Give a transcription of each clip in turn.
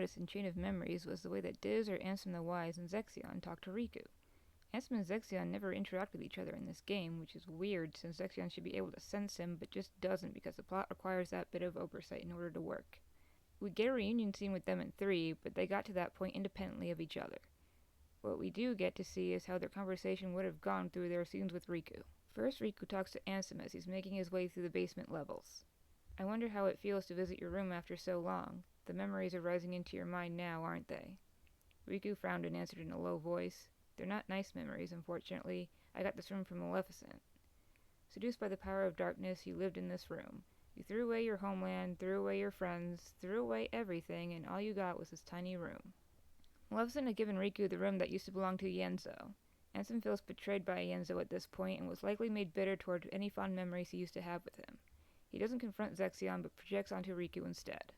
noticed in Chain of Memories was the way that DiZ or Ansem the Wise and Zexion talked to Riku. Ansem and Zexion never interact with each other in this game, which is weird since Zexion should be able to sense him, but just doesn't because the plot requires that bit of oversight in order to work. We get a reunion scene with them in 3, but they got to that point independently of each other. What we do get to see is how their conversation would have gone through their scenes with Riku. First, Riku talks to Ansem as he's making his way through the basement levels. I wonder how it feels to visit your room after so long. The memories are rising into your mind now, aren't they? Riku frowned and answered in a low voice. They're not nice memories, unfortunately. I got this room from Maleficent. Seduced by the power of darkness, you lived in this room. You threw away your homeland, threw away your friends, threw away everything, and all you got was this tiny room. Maleficent had given Riku the room that used to belong to Yenzo. Ansem feels betrayed by Yenzo at this point and was likely made bitter toward any fond memories he used to have with him. He doesn't confront Zexion, but projects onto Riku instead.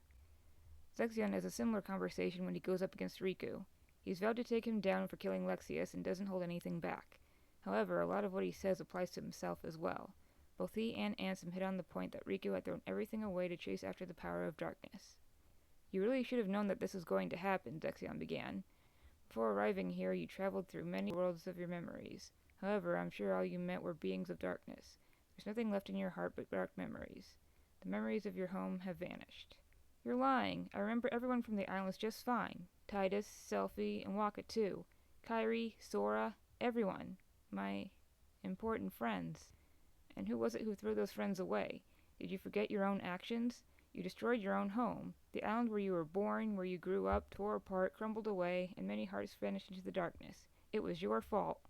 Zexion has a similar conversation when he goes up against Riku. He's vowed to take him down for killing Lexaeus and doesn't hold anything back. However, a lot of what he says applies to himself as well. Both he and Ansem hit on the point that Riku had thrown everything away to chase after the power of darkness. You really should have known that this was going to happen, Zexion began. Before arriving here, you traveled through many worlds of your memories. However, I'm sure all you met were beings of darkness. There's nothing left in your heart but dark memories. The memories of your home have vanished. You're lying. I remember everyone from the islands just fine. Titus, Selphie, and Waka too. Kairi, Sora, everyone. My important friends. And who was it who threw those friends away? Did you forget your own actions? You destroyed your own home. The island where you were born, where you grew up, tore apart, crumbled away, and many hearts vanished into the darkness. It was your fault.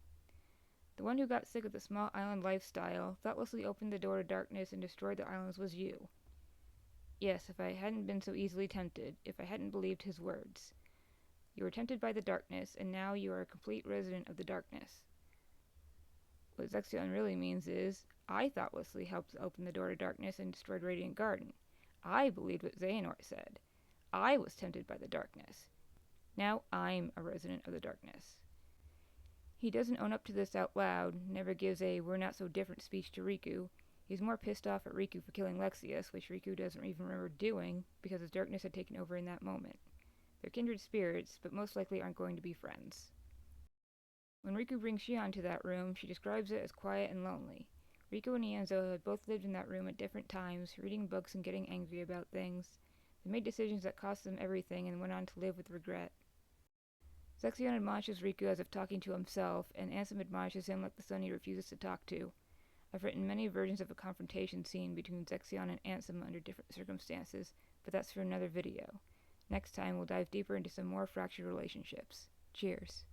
The one who got sick of the small island lifestyle, thoughtlessly opened the door to darkness and destroyed the islands was you. Yes, if I hadn't been so easily tempted, if I hadn't believed his words. You were tempted by the darkness, and now you are a complete resident of the darkness. What Zexion really means is, I thoughtlessly helped open the door to darkness and destroyed Radiant Garden. I believed what Xehanort said. I was tempted by the darkness. Now I'm a resident of the darkness. He doesn't own up to this out loud, never gives a we're not so different speech to Riku. He's more pissed off at Riku for killing Lexaeus, which Riku doesn't even remember doing, because his darkness had taken over in that moment. They're kindred spirits, but most likely aren't going to be friends. When Riku brings Xion to that room, she describes it as quiet and lonely. Riku and Yenzo had both lived in that room at different times, reading books and getting angry about things. They made decisions that cost them everything and went on to live with regret. Zexion admonishes Riku as if talking to himself, and Ansem admonishes him like the son he refuses to talk to. I've written many versions of a confrontation scene between Zexion and Ansem under different circumstances, but that's for another video. Next time we'll dive deeper into some more fractured relationships. Cheers.